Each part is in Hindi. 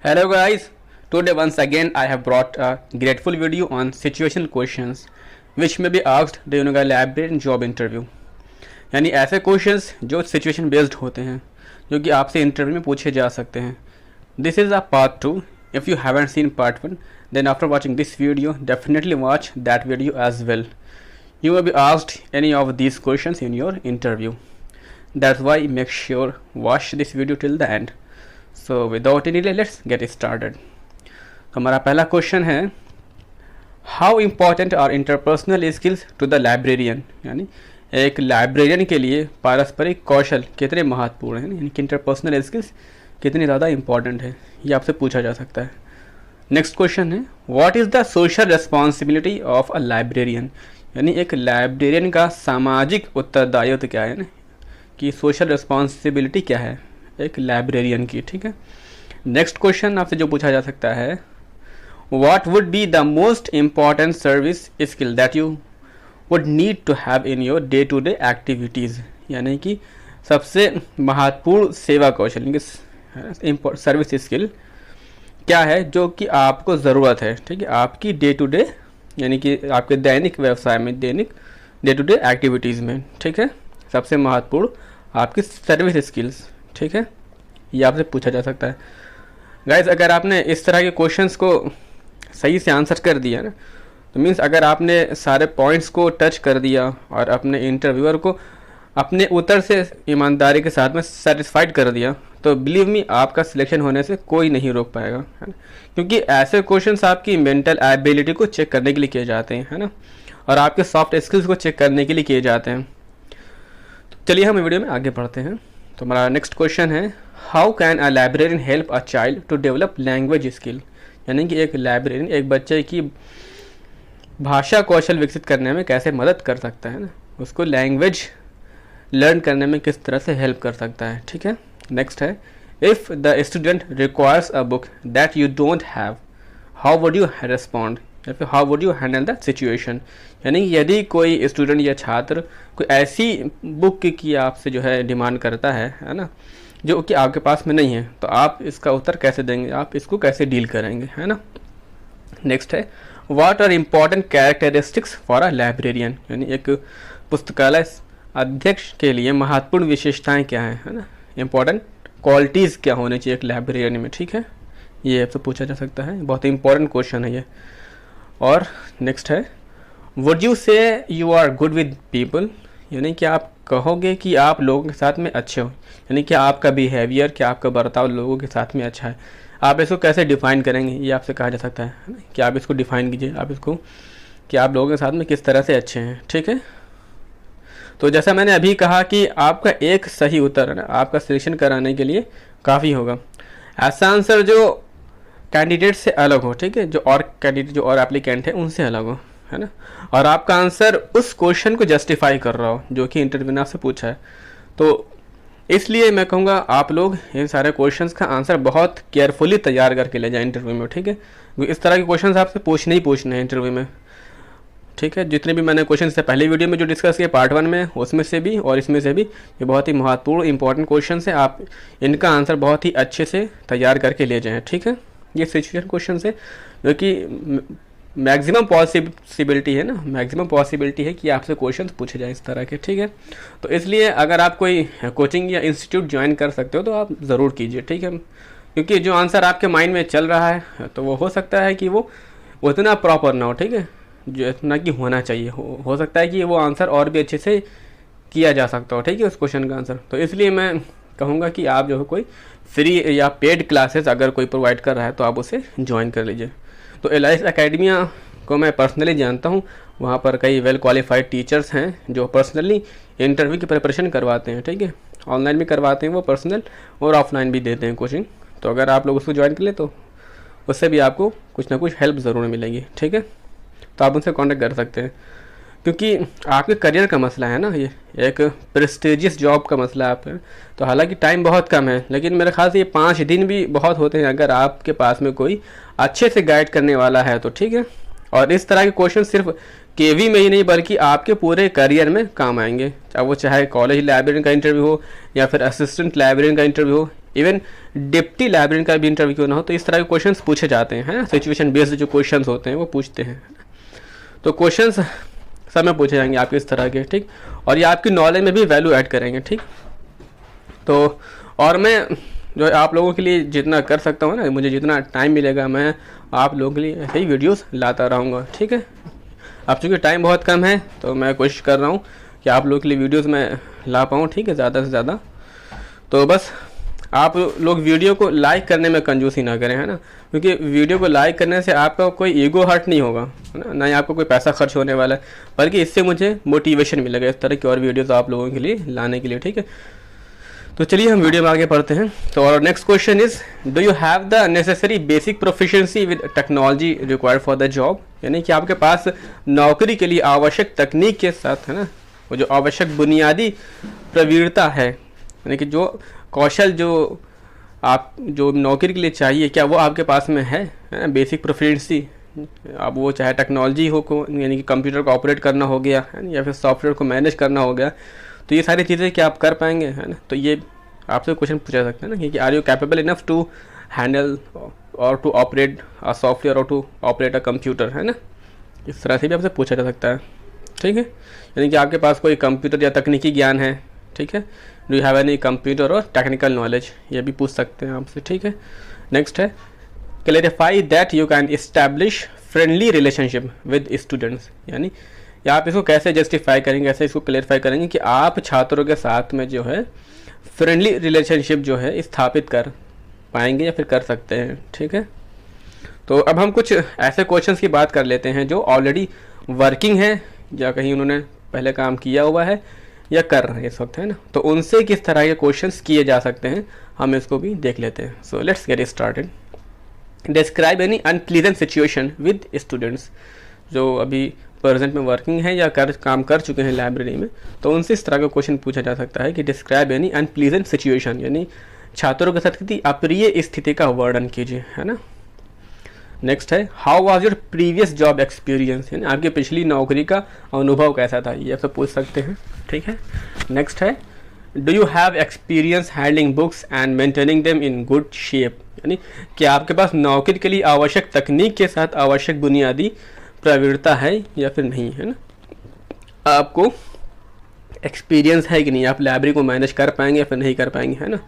Hello guys, today once again I have brought a grateful video on situational questions which may be asked during a librarian job interview. यानी ऐसे क्वेश्चंस जो सिचुएशन बेस्ड होते हैं जो कि आपसे इंटरव्यू में पूछे जा सकते हैं. This is a part 2. If you haven't seen part 1 then after watching this video definitely watch that video as well. You may be asked any of these questions in your interview. That's why make sure watch this video till the end. So without any delay let's get started. तो हमारा पहला क्वेश्चन है, how important are interpersonal skills to the librarian. यानी एक लाइब्रेरियन के लिए पारस्परिक कौशल कितने महत्वपूर्ण हैं, यानी कि इंटरपर्सनल स्किल्स कितनी ज़्यादा इंपॉर्टेंट है, ये आपसे पूछा जा सकता है. नेक्स्ट क्वेश्चन है, what is the social responsibility of a librarian. यानी एक लाइब्रेरियन का सामाजिक उत्तरदायित्व क्या है ना, कि सोशल रिस्पॉन्सिबिलिटी क्या है एक लाइब्रेरियन की. ठीक है. नेक्स्ट क्वेश्चन आपसे जो पूछा जा सकता है, what would be the most important service skill that you would need to have in your day to day activities. यानी कि सबसे महत्वपूर्ण सेवा कौशल सर्विस स्किल क्या है जो कि आपको ज़रूरत है. ठीक है, आपकी डे टू डे यानी कि आपके दैनिक व्यवसाय में, दैनिक डे टू डे एक्टिविटीज़ में. ठीक है, सबसे महत्वपूर्ण आपकी सर्विस स्किल्स. ठीक है, ये आपसे पूछा जा सकता है. गाइस, अगर आपने इस तरह के क्वेश्चंस को सही से आंसर कर दिया ना, तो मीन्स अगर आपने सारे पॉइंट्स को टच कर दिया और अपने इंटरव्यूअर को अपने उत्तर से ईमानदारी के साथ में सेटिस्फाइड कर दिया, तो बिलीव मी आपका सिलेक्शन होने से कोई नहीं रोक पाएगा, है ना. क्योंकि ऐसे क्वेश्चंस आपकी मेंटल एबिलिटी को चेक करने के लिए किए जाते हैं, है ना, और आपके सॉफ्ट स्किल्स को चेक करने के लिए किए जाते हैं. तो चलिए हम वीडियो में आगे बढ़ते हैं. तो हमारा नेक्स्ट क्वेश्चन है, how can a librarian help a child to develop language skill. यानी कि एक लाइब्रेरियन एक बच्चे की भाषा कौशल विकसित करने में कैसे मदद कर सकता है ना, उसको लैंग्वेज लर्न करने में किस तरह से हेल्प कर सकता है. ठीक है. नेक्स्ट है, if the student requires a book that you don't have, how would you respond या फिर how would you handle the situation. यानी यदि कोई स्टूडेंट या छात्र कोई ऐसी बुक की आपसे जो है डिमांड करता है ना, जो कि आपके पास में नहीं है, तो आप इसका उत्तर कैसे देंगे, आप इसको कैसे डील करेंगे, है ना. नेक्स्ट है, what are important characteristics for a librarian. यानी एक पुस्तकालय अध्यक्ष के लिए महत्वपूर्ण विशेषताएं क्या हैं, है ना, इम्पॉर्टेंट क्वालिटीज़ क्या होनी चाहिए एक लाइब्रेरियन में. ठीक है, ये आपसे पूछा जा सकता है, बहुत ही इंपॉर्टेंट क्वेश्चन है ये. और नेक्स्ट है, would you say you are good with people. यानी कि आप कहोगे कि आप लोगों के साथ में अच्छे हो, यानी कि आपका बिहेवियर, क्या आपका बर्ताव लोगों के साथ में अच्छा है. आप इसको कैसे डिफ़ाइन करेंगे, ये आपसे कहा जा सकता है ना, कि आप इसको डिफ़ाइन कीजिए, आप इसको कि आप लोगों के साथ में किस तरह से अच्छे हैं. ठीक है. तो जैसा मैंने अभी कहा कि आपका एक सही उत्तर है ना, आपका सिलेक्शन कराने के लिए काफ़ी होगा. ऐसा आंसर जो कैंडिडेट से अलग हो. ठीक है, जो और कैंडिडेट जो और एप्लीकेंट है उनसे अलग हो, है ना, और आपका आंसर उस क्वेश्चन को जस्टिफाई कर रहा हो जो कि इंटरव्यू ने आपसे पूछा है. तो इसलिए मैं कहूँगा आप लोग इन सारे क्वेश्चंस का आंसर बहुत केयरफुली तैयार करके ले जाएं इंटरव्यू में. ठीक है, इस तरह के क्वेश्चंस आपसे पूछने ही पूछने हैं इंटरव्यू में. ठीक है, जितने भी मैंने क्वेश्चन से पहले वीडियो में जो डिस्कस किए पार्ट 1 में, उसमें से भी और इसमें से भी, ये बहुत ही महत्वपूर्ण इंपॉर्टेंट क्वेश्चन है. आप इनका आंसर बहुत ही अच्छे से तैयार करके ले जाएँ. ठीक है, ये सिचुएशन क्वेश्चन है जो कि मैक्सिमम पॉसिबिलिटी है ना, मैक्सिमम पॉसिबिलिटी है कि आपसे क्वेश्चन पूछे जाए इस तरह के. ठीक है, तो इसलिए अगर आप कोई कोचिंग या इंस्टीट्यूट ज्वाइन कर सकते हो तो आप ज़रूर कीजिए. ठीक है, क्योंकि जो आंसर आपके माइंड में चल रहा है तो वो हो सकता है कि वो उतना प्रॉपर ना हो. ठीक है, जो इतना कि होना चाहिए, हो सकता है कि वो आंसर और भी अच्छे से किया जा सकता हो. ठीक है, उस क्वेश्चन का आंसर. तो इसलिए मैं कहूँगा कि आप जो है कोई फ्री या पेड क्लासेस अगर कोई प्रोवाइड कर रहा है तो आप उसे ज्वाइन कर लीजिए. तो एलाइस एकेडमिया को मैं पर्सनली जानता हूँ, वहाँ पर कई वेल क्वालिफाइड टीचर्स हैं जो पर्सनली इंटरव्यू की प्रिपरेशन करवाते हैं. ठीक है, ऑनलाइन भी करवाते हैं वो पर्सनल, और ऑफलाइन भी देते हैं कोचिंग. तो अगर आप लोग उसको ज्वाइन कर ले तो उससे भी आपको कुछ ना कुछ हेल्प ज़रूर मिलेगी. ठीक है, तो आप उनसे कांटेक्ट कर सकते हैं, क्योंकि आपके करियर का मसला है ना, ये एक प्रेस्टिजियस जॉब का मसला है आपका. तो हालांकि टाइम बहुत कम है, लेकिन मेरे ख्याल से ये 5 दिन भी बहुत होते हैं अगर आपके पास में कोई अच्छे से गाइड करने वाला है तो. ठीक है, और इस तरह के क्वेश्चन सिर्फ केवी में ही नहीं बल्कि आपके पूरे करियर में काम आएंगे, चाहे वो चाहे कॉलेज लाइब्रेरियन का इंटरव्यू हो या फिर असिस्टेंट लाइब्रेरियन का इंटरव्यू हो इवन डिप्टी लाइब्रेरियन का भी इंटरव्यू क्यों ना हो, तो इस तरह के क्वेश्चंस पूछे जाते हैं, सिचुएशन बेस्ड जो क्वेश्चंस होते हैं वो पूछते हैं। तो क्वेश्चंस सब में पूछे जाएंगे आपके इस तरह के, ठीक, और ये आपकी नॉलेज में भी वैल्यू ऐड करेंगे, ठीक। तो और मैं जो है आप लोगों के लिए जितना कर सकता हूँ ना, मुझे जितना टाइम मिलेगा मैं आप लोगों के लिए ऐसे ही वीडियोस लाता रहूँगा, ठीक है। अब चूँकि टाइम बहुत कम है तो मैं कोशिश कर रहा हूँ कि आप लोगों के लिए वीडियोस मैं ला पाऊँ, ठीक है, ज़्यादा से ज़्यादा। तो बस आप लोग वीडियो को लाइक करने में कंजूसी ना करें, है ना, क्योंकि वीडियो को लाइक करने से आपका कोई ईगो हर्ट नहीं होगा, है ना, ना ही आपको कोई पैसा खर्च होने वाला है, बल्कि इससे मुझे मोटिवेशन मिलेगा इस तरह की और वीडियोस आप लोगों के लिए लाने के लिए, ठीक है। तो चलिए हम वीडियो में आगे पढ़ते हैं। तो और next question is, do you have the necessary basic proficiency with technology required for the job, यानी कि आपके पास नौकरी के लिए आवश्यक तकनीक के साथ, है ना, वो जो आवश्यक बुनियादी प्रवीणता है, यानी कि जो कौशल जो आप जो नौकरी के लिए चाहिए, क्या वो आपके पास में है ना, बेसिक प्रोफिशिएंसी। अब वो चाहे टेक्नोलॉजी हो को, यानी कि कंप्यूटर को ऑपरेट करना हो गया, है ना, या फिर सॉफ्टवेयर को मैनेज करना हो गया, तो ये सारी चीज़ें क्या आप कर पाएंगे, है ना। तो ये आपसे क्वेश्चन पूछा सकता है ना कि are you capable enough to handle और टू ऑपरेट अ सॉफ्टवेयर और टू ऑपरेट अ कंप्यूटर, है ना, इस तरह से भी आपसे पूछा जा सकता है, ठीक है। यानी कि आपके पास कोई कंप्यूटर या तकनीकी ज्ञान है, ठीक है, do you have any computer और टेक्निकल नॉलेज, ये भी पूछ सकते हैं आपसे, ठीक है। नेक्स्ट है, clarify that you can establish friendly relationship with students, यानी या आप इसको कैसे जस्टिफाई करेंगे, कैसे इसको क्लैरिफाई करेंगे कि आप छात्रों के साथ में जो है फ्रेंडली रिलेशनशिप जो है स्थापित कर पाएंगे या फिर कर सकते हैं, ठीक है। तो अब हम कुछ ऐसे क्वेश्चंस की बात कर लेते हैं जो ऑलरेडी वर्किंग है या कहीं उन्होंने पहले काम किया हुआ है या कर रहे हैं इस वक्त, है ना, तो उनसे किस तरह के क्वेश्चंस किए जा सकते हैं हम इसको भी देख लेते हैं। So let's get started. Describe any unpleasant situation with students, जो अभी प्रेजेंट में वर्किंग है या काम कर चुके हैं लाइब्रेरी में, तो उनसे इस तरह का क्वेश्चन पूछा जा सकता है कि डिस्क्राइब एनी अनप्लीजेंट सिचुएशन, यानी छात्रों के साथ किसी अप्रिय स्थिति का वर्णन कीजिए, है ना। नेक्स्ट है, how was your previous job experience, यानी आपकी पिछली नौकरी का अनुभव कैसा था, ये सब पूछ सकते हैं, ठीक है। नेक्स्ट है, do you have experience handling books and maintaining them in good shape, यानी कि आपके पास नौकरी के लिए आवश्यक तकनीक के साथ आवश्यक बुनियादी प्रवीणता है या फिर नहीं, है ना, आपको एक्सपीरियंस है कि नहीं, आप लाइब्रेरी को मैनेज कर पाएंगे या फिर नहीं कर पाएंगे, है ना,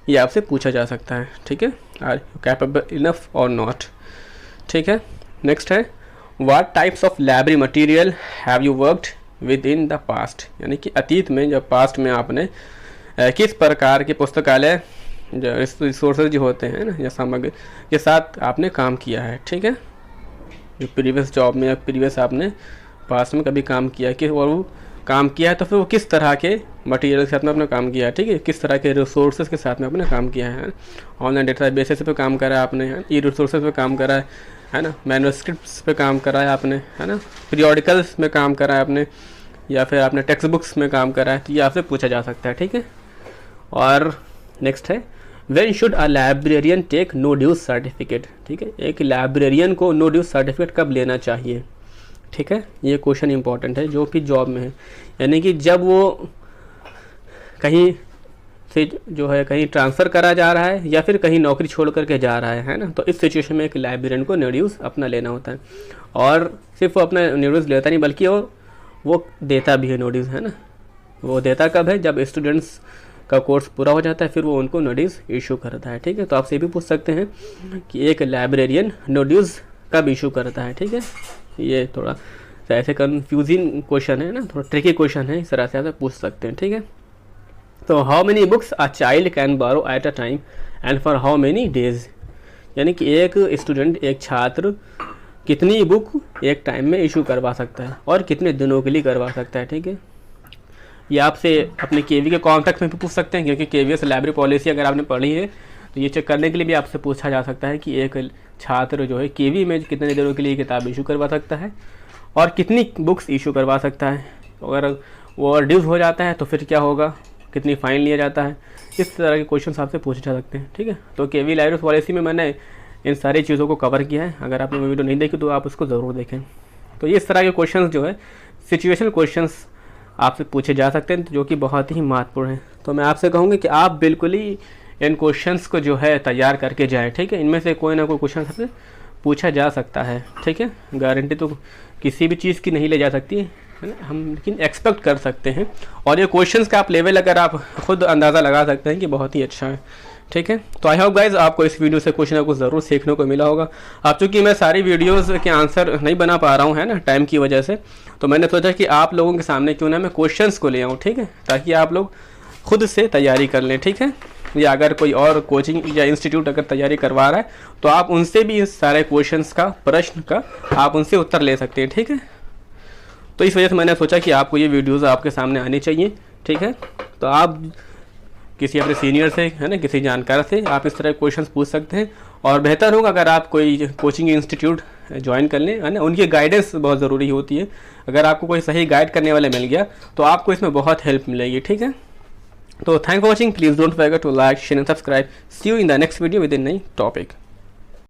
ये आपसे पूछा जा सकता है, ठीक है, आर यू कैपेबल इनफ और नॉट, ठीक है। नेक्स्ट है, what types of library material have you worked with in the past, यानी कि अतीत में जब पास्ट में आपने किस प्रकार के पुस्तकालय जो रिसोर्सेज जो होते हैं ना या सामग्री के साथ आपने काम किया है, ठीक है, जो प्रीवियस जॉब में या प्रीवियस आपने पास्ट में कभी काम किया कि और वो काम किया है तो फिर वो किस तरह के मटेरियल के साथ में अपना काम किया है, ठीक है, किस तरह के रिसोर्सेज के साथ में अपने काम किया है, ऑनलाइन डेटा बेसिस पे काम करा है आपने, ई रिसोर्सेज पे काम करा है ना, मैन्युस्क्रिप्ट्स पे काम करा है आपने, है ना, पीरियोडिकल्स में काम करा है आपने, या फिर आपने टेक्स्ट बुक्स में काम करा है, तो ये आपसे पूछा जा सकता है, ठीक है। और नेक्स्ट है, when should a librarian take no dues certificate, ठीक है, एक लाइब्रेरियन को नो ड्यूज सर्टिफिकेट कब लेना चाहिए, ठीक है, ये क्वेश्चन इंपॉर्टेंट है जो कि जॉब में है, यानी कि जब वो कहीं से जो है कहीं ट्रांसफ़र करा जा रहा है या फिर कहीं नौकरी छोड़ करके जा रहा है ना, तो इस सिचुएशन में एक लाइब्रेरियन को नो ड्यूज अपना लेना होता है, और सिर्फ वो अपना नो ड्यूज लेता नहीं बल्कि वो देता भी है नो ड्यूज, है ना, वो देता कब है, जब स्टूडेंट्स का कोर्स पूरा हो जाता है फिर वो उनको नोटिस इशू करता है, ठीक है। तो आपसे ये भी पूछ सकते हैं कि एक लाइब्रेरियन नोटिस कब इशू करता है, ठीक है, ये थोड़ा ऐसे कंफ्यूजिंग क्वेश्चन है ना, थोड़ा ट्रिकी क्वेश्चन है, इस तरह से आप पूछ सकते हैं, ठीक है। तो how many books a child can borrow at a time and for how many days, यानी कि एक स्टूडेंट एक छात्र कितनी बुक एक टाइम में इशू करवा सकता है और कितने दिनों के लिए करवा सकता है, ठीक है। ये आपसे अपने केवी के कॉन्टेक्ट में भी पूछ सकते हैं, क्योंकि केवी से लाइब्रेरी पॉलिसी अगर आपने पढ़ी है तो ये चेक करने के लिए भी आपसे पूछा जा सकता है कि एक छात्र जो है केवी में कितने दिनों के लिए किताब इशू करवा सकता है और कितनी बुक्स इशू करवा सकता है, अगर वो रिड्यूस हो जाता है तो फिर क्या होगा, कितनी फ़ाइन लिया जाता है, इस तरह के क्वेश्चन आपसे पूछे जा सकते हैं, ठीक है। तो केवी लाइब्रेरी पॉलिसी में मैंने इन सारी चीज़ों को कवर किया है, अगर आपने वो वीडियो नहीं देखी तो आप उसको ज़रूर देखें। तो इस तरह के क्वेश्चन जो है सिचुएशनल क्वेश्चंस आपसे पूछे जा सकते हैं जो कि बहुत ही महत्वपूर्ण हैं। तो मैं आपसे कहूँगा कि आप बिल्कुल ही इन क्वेश्चंस को जो है तैयार करके जाएं, ठीक है। इनमें से कोई ना कोई क्वेश्चन सबसे पूछा जा सकता है, ठीक है। गारंटी तो किसी भी चीज़ की नहीं ले जा सकती है ना, हम लेकिन एक्सपेक्ट कर सकते हैं। और ये क्वेश्चंस का आप लेवल अगर आप खुद अंदाज़ा लगा सकते हैं कि बहुत ही अच्छा है, ठीक है। तो आई होप गाइज आपको इस वीडियो से कुछ ना कुछ ज़रूर सीखने को मिला होगा। अब चूँकि मैं सारी वीडियोस के आंसर नहीं बना पा रहा हूँ, है ना, टाइम की वजह से, तो मैंने सोचा कि आप लोगों के सामने क्यों ना मैं क्वेश्चंस को ले आऊँ, ठीक है, ताकि आप लोग खुद से तैयारी कर लें, ठीक है। या अगर कोई और कोचिंग या इंस्टीट्यूट अगर तैयारी करवा रहा है तो आप उनसे भी इस सारे क्वेश्चंस का, प्रश्न का आप उनसे उत्तर ले सकते हैं, ठीक है। तो इस वजह से मैंने सोचा कि आपको ये वीडियोज़ आपके सामने आनी चाहिए, ठीक है। तो आप किसी अपने सीनियर से, है ना, किसी जानकार से आप इस तरह के क्वेश्चंस पूछ सकते हैं। और बेहतर होगा अगर आप कोई कोचिंग इंस्टीट्यूट ज्वाइन कर लें, है ना, उनकी गाइडेंस बहुत ज़रूरी होती है। अगर आपको कोई सही गाइड करने वाला मिल गया तो आपको इसमें बहुत हेल्प मिलेगी, ठीक है। तो thank for watching, please don't forget to like, share and subscribe. See you in the next video with in नई टॉपिक।